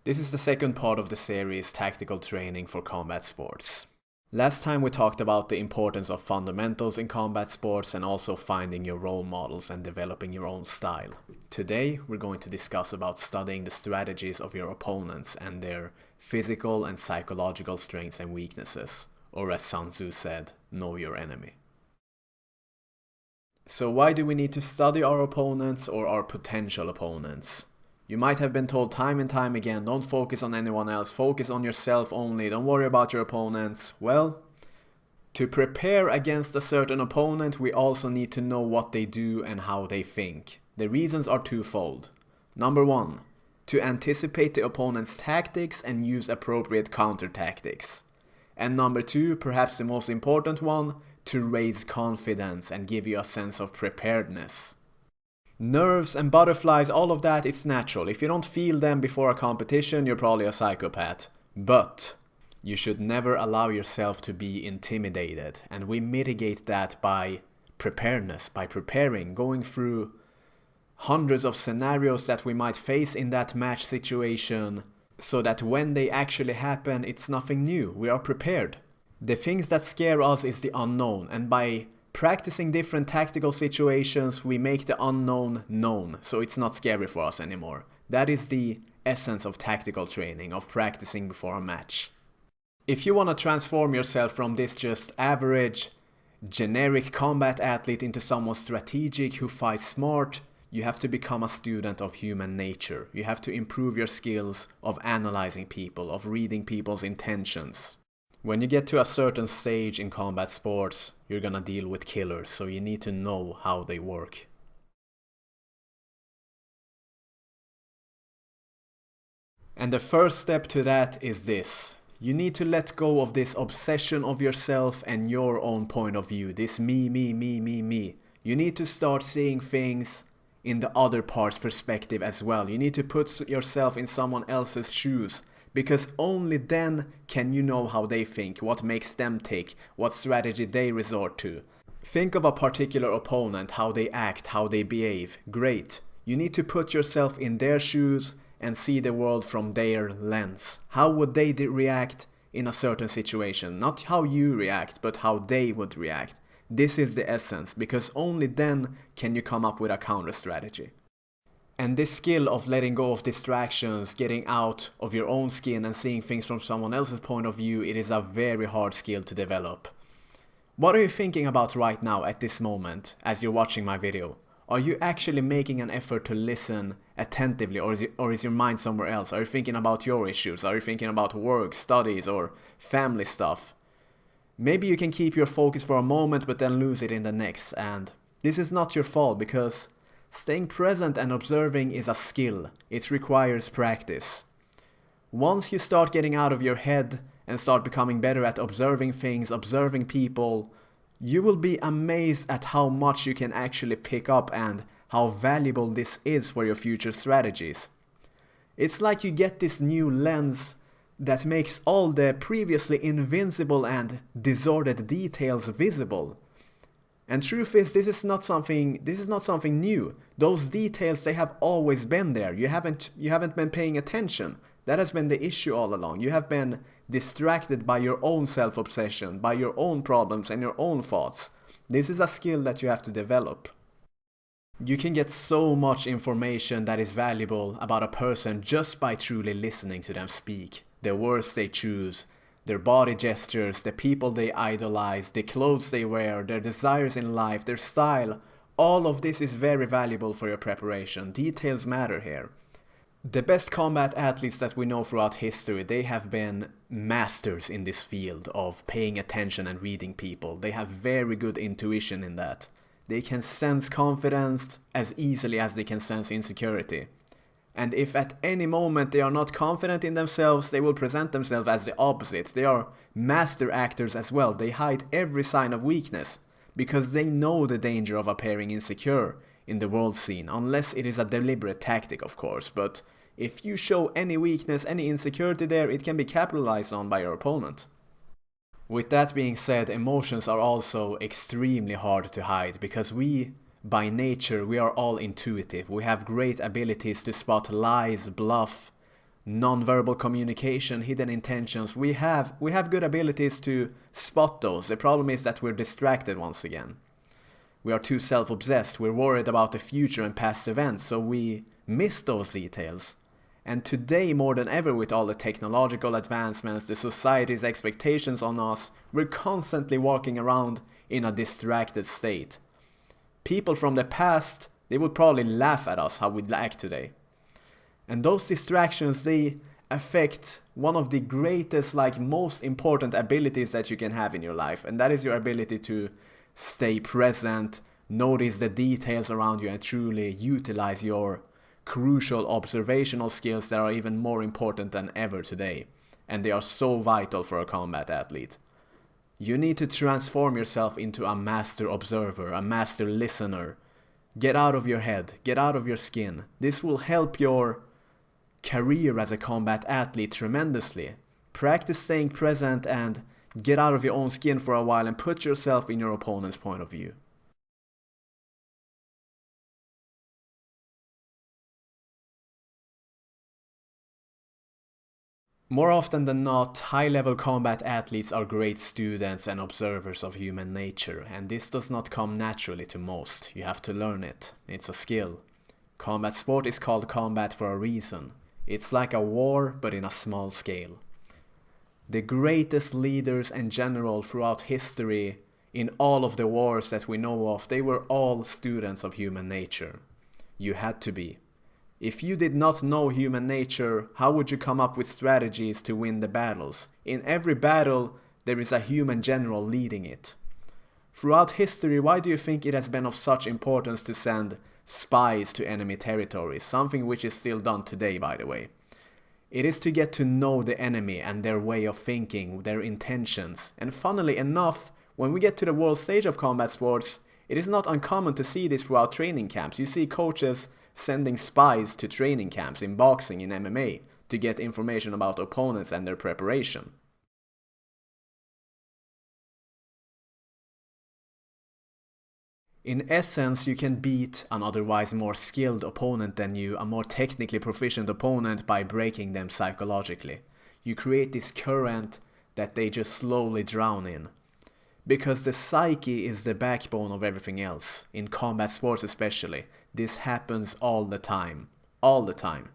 This is the second part of the series Tactical Training for Combat Sports. Last time we talked about the importance of fundamentals in combat sports and also finding your role models and developing your own style. Today we're going to discuss about studying the strategies of your opponents and their physical and psychological strengths and weaknesses, or as Sun Tzu said, know your enemy. So why do we need to study our opponents or our potential opponents? You might have been told time and time again, don't focus on anyone else, focus on yourself only, don't worry about your opponents. Well, to prepare against a certain opponent, we also need to know what they do and how they think. The reasons are twofold. Number one, to anticipate the opponent's tactics and use appropriate countertactics. And number two, perhaps the most important one, to raise confidence and give you a sense of preparedness. Nerves and butterflies, all of that is natural. If you don't feel them before a competition, you're probably a psychopath. But you should never allow yourself to be intimidated. And we mitigate that by preparedness, by preparing, going through hundreds of scenarios that we might face in that match situation, so that when they actually happen, it's nothing new. We are prepared. The things that scare us is the unknown, and by practicing different tactical situations, we make the unknown known, so it's not scary for us anymore. That is the essence of tactical training, of practicing before a match. If you want to transform yourself from this just average, generic combat athlete into someone strategic who fights smart, you have to become a student of human nature. You have to improve your skills of analyzing people, of reading people's intentions. When you get to a certain stage in combat sports, you're gonna deal with killers, so you need to know how they work. And the first step to that is this. You need to let go of this obsession of yourself and your own point of view, this me. You need to start seeing things in the other part's perspective as well. You need to put yourself in someone else's shoes, because only then can you know how they think, what makes them tick, what strategy they resort to. Think of a particular opponent, how they act, how they behave. Great. You need to put yourself in their shoes and see the world from their lens. How would they react in a certain situation? Not how you react, but how they would react. This is the essence, because only then can you come up with a counter strategy. And this skill of letting go of distractions, getting out of your own skin and seeing things from someone else's point of view, it is a very hard skill to develop. What are you thinking about right now at this moment as you're watching my video? Are you actually making an effort to listen attentively, or is your mind somewhere else? Are you thinking about your issues? Are you thinking about work, studies, or family stuff? Maybe you can keep your focus for a moment but then lose it in the next, and this is not your fault, because staying present and observing is a skill. It requires practice. Once you start getting out of your head and start becoming better at observing things, observing people, you will be amazed at how much you can actually pick up and how valuable this is for your future strategies. It's like you get this new lens that makes all the previously invincible and disordered details visible. And truth is, this is not something new. Those details, they have always been there. You haven't been paying attention. That has been the issue all along. You have been distracted by your own self-obsession, by your own problems and your own thoughts. This is a skill that you have to develop. You can get so much information that is valuable about a person just by truly listening to them speak. The words they choose, their body gestures, the people they idolize, the clothes they wear, their desires in life, their style. All of this is very valuable for your preparation. Details matter here. The best combat athletes that we know throughout history, they have been masters in this field of paying attention and reading people. They have very good intuition in that. They can sense confidence as easily as they can sense insecurity. And if at any moment they are not confident in themselves, they will present themselves as the opposite. They are master actors as well. They hide every sign of weakness because they know the danger of appearing insecure in the world scene, unless it is a deliberate tactic, of course. But if you show any weakness, any insecurity there, it can be capitalized on by your opponent. With that being said, emotions are also extremely hard to hide because by nature, we are all intuitive. We have great abilities to spot lies, bluff, non-verbal communication, hidden intentions. We have good abilities to spot those. The problem is that we're distracted once again. We are too self-obsessed. We're worried about the future and past events, so we miss those details. And today, more than ever, with all the technological advancements, the society's expectations on us, we're constantly walking around in a distracted state. People from the past, they would probably laugh at us how we act today. And those distractions, they affect one of the greatest, most important abilities that you can have in your life. And that is your ability to stay present, notice the details around you, and truly utilize your crucial observational skills that are even more important than ever today. And they are so vital for a combat athlete. You need to transform yourself into a master observer, a master listener. Get out of your head, get out of your skin. This will help your career as a combat athlete tremendously. Practice staying present and get out of your own skin for a while and put yourself in your opponent's point of view. More often than not, high-level combat athletes are great students and observers of human nature, and this does not come naturally to most. You have to learn it. It's a skill. Combat sport is called combat for a reason. It's like a war, but in a small scale. The greatest leaders and generals throughout history, in all of the wars that we know of, they were all students of human nature. You had to be. If you did not know human nature, how would you come up with strategies to win the battles? In every battle, there is a human general leading it. Throughout history, why do you think it has been of such importance to send spies to enemy territories? Something which is still done today, by the way. It is to get to know the enemy and their way of thinking, their intentions. And funnily enough, when we get to the world stage of combat sports, it is not uncommon to see this throughout training camps. You see coaches sending spies to training camps in boxing, in MMA, to get information about opponents and their preparation. In essence, you can beat an otherwise more skilled opponent than you, a more technically proficient opponent, by breaking them psychologically. You create this current that they just slowly drown in. Because the psyche is the backbone of everything else, in combat sports especially. This happens all the time. All the time.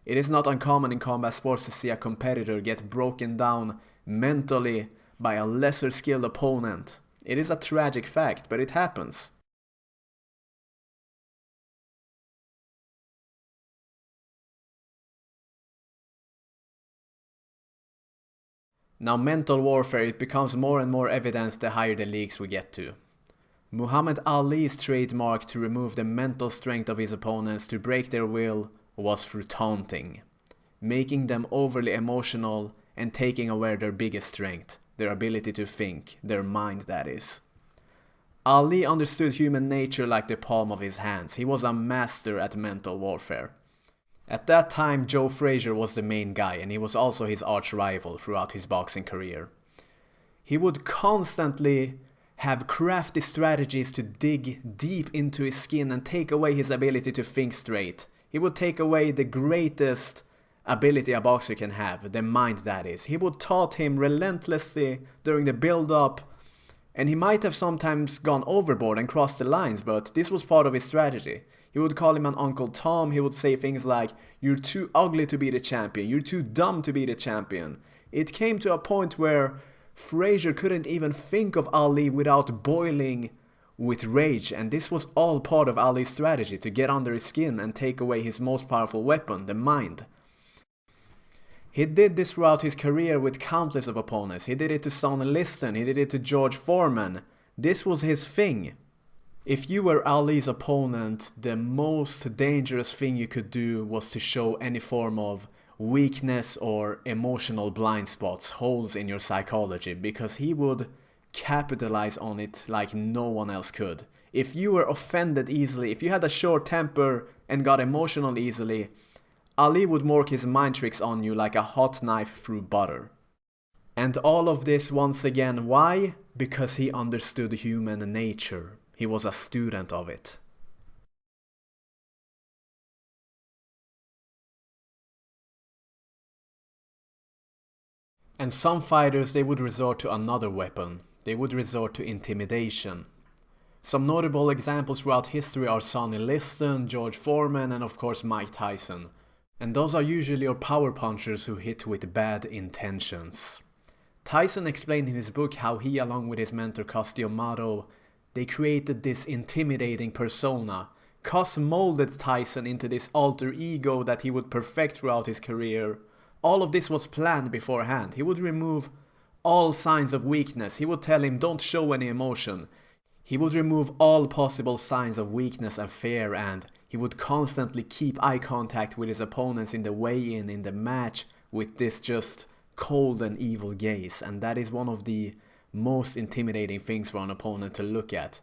It is not uncommon in combat sports to see a competitor get broken down mentally by a lesser skilled opponent. It is a tragic fact, but it happens. Now, mental warfare, it becomes more and more evident the higher the leagues we get to. Muhammad Ali's trademark to remove the mental strength of his opponents to break their will was through taunting, making them overly emotional and taking away their biggest strength, their ability to think, their mind that is. Ali understood human nature like the palm of his hands. He was a master at mental warfare. At that time, Joe Frazier was the main guy, and he was also his arch rival throughout his boxing career. He would constantly have crafty strategies to dig deep into his skin and take away his ability to think straight. He would take away the greatest ability a boxer can have, the mind that is. He would taunt him relentlessly during the build-up, and he might have sometimes gone overboard and crossed the lines, but this was part of his strategy. He would call him an Uncle Tom. He would say things like, "You're too ugly to be the champion. You're too dumb to be the champion." It came to a point where Frazier couldn't even think of Ali without boiling with rage, and this was all part of Ali's strategy to get under his skin and take away his most powerful weapon, the mind. He did this throughout his career with countless of opponents. He did it to Sonny Liston. He did it to George Foreman. This was his thing. If you were Ali's opponent, the most dangerous thing you could do was to show any form of weakness or emotional blind spots, holes in your psychology, because he would capitalize on it like no one else could. If you were offended easily, if you had a short temper and got emotional easily, Ali would work his mind tricks on you like a hot knife through butter. And all of this, once again, why? Because he understood human nature. He was a student of it. And some fighters, they would resort to another weapon. They would resort to intimidation. Some notable examples throughout history are Sonny Liston, George Foreman, and of course Mike Tyson. And those are usually your power punchers who hit with bad intentions. Tyson explained in his book how he, along with his mentor Cus D'Amato, they created this intimidating persona. Cus molded Tyson into this alter ego that he would perfect throughout his career. All of this was planned beforehand. He would remove all signs of weakness. He would tell him, don't show any emotion. He would remove all possible signs of weakness and fear, and he would constantly keep eye contact with his opponents in the weigh-in, in the match, with this just cold and evil gaze. And that is one of the most intimidating things for an opponent to look at.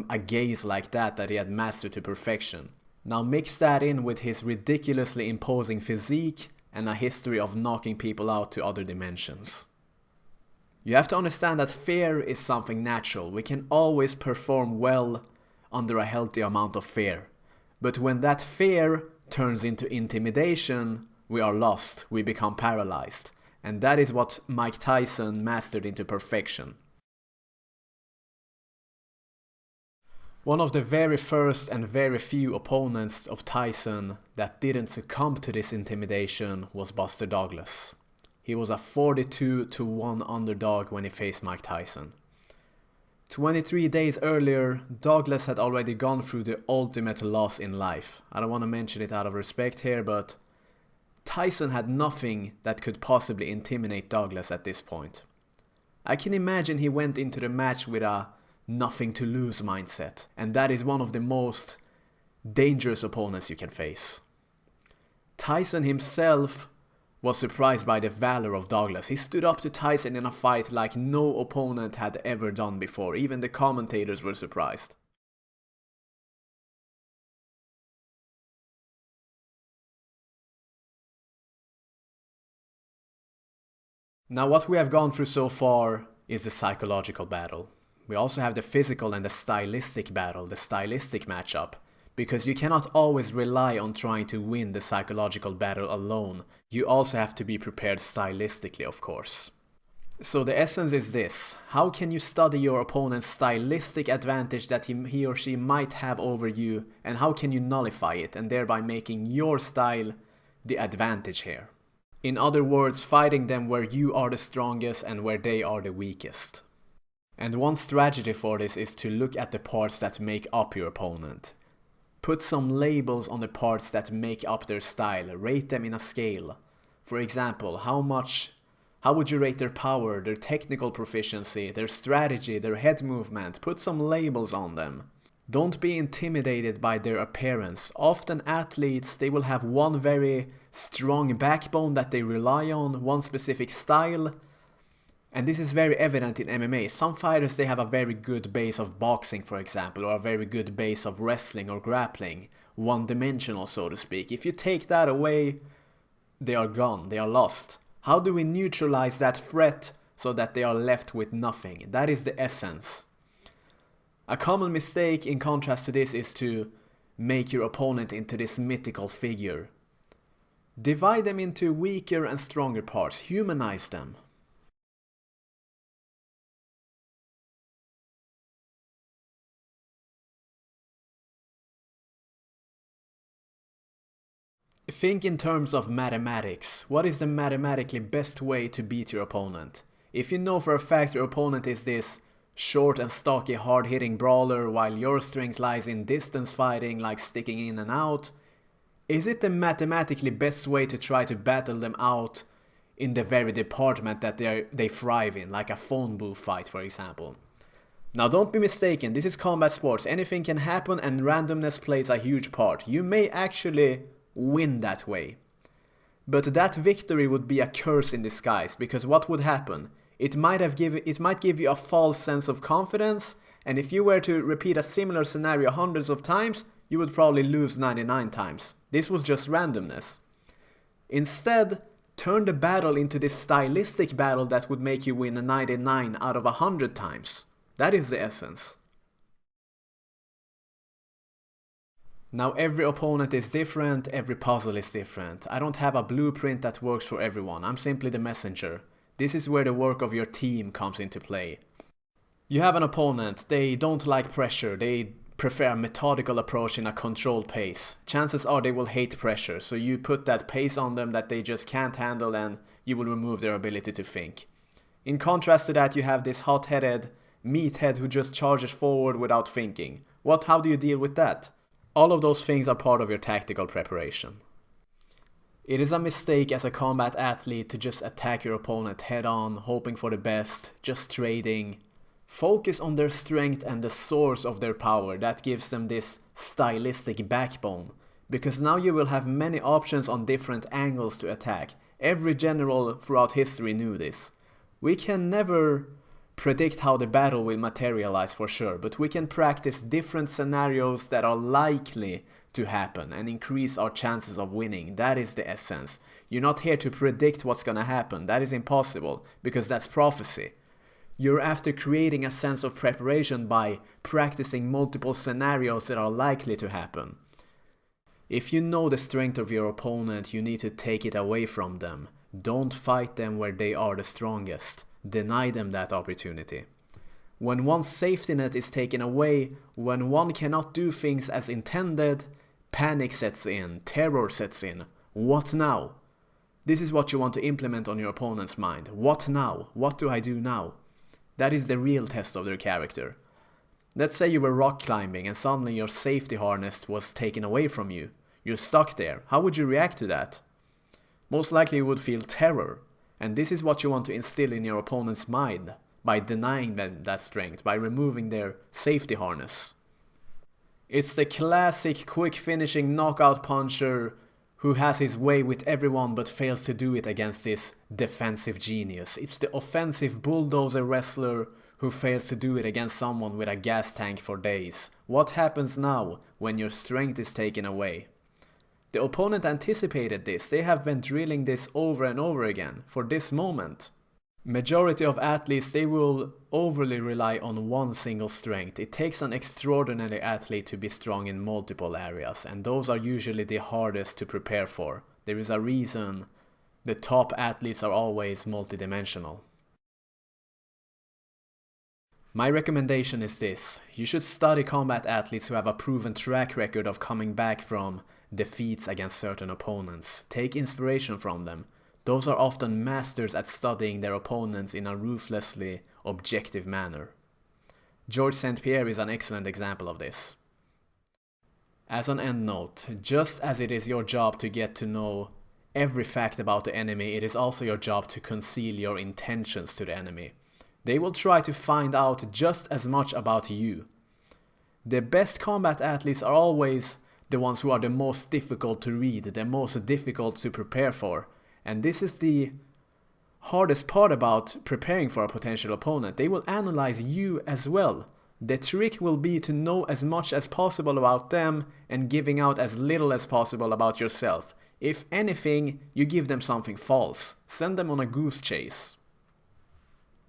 A gaze like that he had mastered to perfection. Now mix that in with his ridiculously imposing physique and a history of knocking people out to other dimensions. You have to understand that fear is something natural. We can always perform well under a healthy amount of fear. But when that fear turns into intimidation, we are lost, we become paralyzed. And that is what Mike Tyson mastered into perfection. One of the very first and very few opponents of Tyson that didn't succumb to this intimidation was Buster Douglas. He was a 42-1 underdog when he faced Mike Tyson. 23 days earlier, Douglas had already gone through the ultimate loss in life. I don't want to mention it out of respect here, but Tyson had nothing that could possibly intimidate Douglas at this point. I can imagine he went into the match with a nothing to lose mindset, and that is one of the most dangerous opponents you can face. Tyson himself was surprised by the valor of Douglas. He stood up to Tyson in a fight like no opponent had ever done before. Even the commentators were surprised. Now what we have gone through so far is the psychological battle. We also have the physical and the stylistic battle, the stylistic matchup. Because you cannot always rely on trying to win the psychological battle alone. You also have to be prepared stylistically, of course. So the essence is this: how can you study your opponent's stylistic advantage that he or she might have over you, and how can you nullify it, and thereby making your style the advantage here? In other words, fighting them where you are the strongest and where they are the weakest. And one strategy for this is to look at the parts that make up your opponent. Put some labels on the parts that make up their style, rate them in a scale. For example, how would you rate their power, their technical proficiency, their strategy, their head movement? Put some labels on them. Don't be intimidated by their appearance. Often athletes, they will have one very strong backbone that they rely on, one specific style. And this is very evident in MMA. Some fighters, they have a very good base of boxing, for example, or a very good base of wrestling or grappling. One-dimensional, so to speak. If you take that away, they are gone, they are lost. How do we neutralize that threat so that they are left with nothing? That is the essence. A common mistake in contrast to this is to make your opponent into this mythical figure. Divide them into weaker and stronger parts. Humanize them. Think in terms of mathematics. What is the mathematically best way to beat your opponent? If you know for a fact your opponent is this short and stocky hard-hitting brawler while your strength lies in distance fighting like sticking in and out, is it the mathematically best way to try to battle them out in the very department that they thrive in, like a phone booth fight, for example? Now don't be mistaken, this is combat sports. Anything can happen and randomness plays a huge part. You may actually win that way. But that victory would be a curse in disguise, because what would happen? It might give you a false sense of confidence, and if you were to repeat a similar scenario hundreds of times, you would probably lose 99 times. This was just randomness. Instead, turn the battle into this stylistic battle that would make you win 99 out of 100 times. That is the essence. Now every opponent is different, every puzzle is different. I don't have a blueprint that works for everyone, I'm simply the messenger. This is where the work of your team comes into play. You have an opponent, they don't like pressure, they prefer a methodical approach in a controlled pace. Chances are they will hate pressure, so you put that pace on them that they just can't handle and you will remove their ability to think. In contrast to that, you have this hot-headed meathead who just charges forward without thinking. How do you deal with that? All of those things are part of your tactical preparation. It is a mistake as a combat athlete to just attack your opponent head on, hoping for the best, just trading. Focus on their strength and the source of their power. That gives them this stylistic backbone. Because now you will have many options on different angles to attack. Every general throughout history knew this. We can never predict how the battle will materialize for sure, but we can practice different scenarios that are likely to happen and increase our chances of winning. That is the essence. You're not here to predict what's gonna happen. That is impossible, because that's prophecy. You're after creating a sense of preparation by practicing multiple scenarios that are likely to happen. If you know the strength of your opponent, you need to take it away from them. Don't fight them where they are the strongest. Deny them that opportunity. When one's safety net is taken away, when one cannot do things as intended, panic sets in, terror sets in. What now? This is what you want to implement on your opponent's mind. What now? What do I do now? That is the real test of their character. Let's say you were rock climbing and suddenly your safety harness was taken away from you. You're stuck there. How would you react to that? Most likely you would feel terror. And this is what you want to instill in your opponent's mind by denying them that strength, by removing their safety harness. It's the classic quick finishing knockout puncher who has his way with everyone but fails to do it against this defensive genius. It's the offensive bulldozer wrestler who fails to do it against someone with a gas tank for days. What happens now when your strength is taken away? The opponent anticipated this. They have been drilling this over and over again for this moment. Majority of athletes, they will overly rely on one single strength. It takes an extraordinary athlete to be strong in multiple areas, and those are usually the hardest to prepare for. There is a reason the top athletes are always multidimensional. My recommendation is this: you should study combat athletes who have a proven track record of coming back from defeats against certain opponents. Take inspiration from them. Those are often masters at studying their opponents in a ruthlessly objective manner. Georges St. Pierre is an excellent example of this. As an end note, just as it is your job to get to know every fact about the enemy, it is also your job to conceal your intentions to the enemy. They will try to find out just as much about you. The best combat athletes are always the ones who are the most difficult to read, the most difficult to prepare for. And this is the hardest part about preparing for a potential opponent. They will analyze you as well. The trick will be to know as much as possible about them and giving out as little as possible about yourself. If anything, you give them something false. Send them on a goose chase.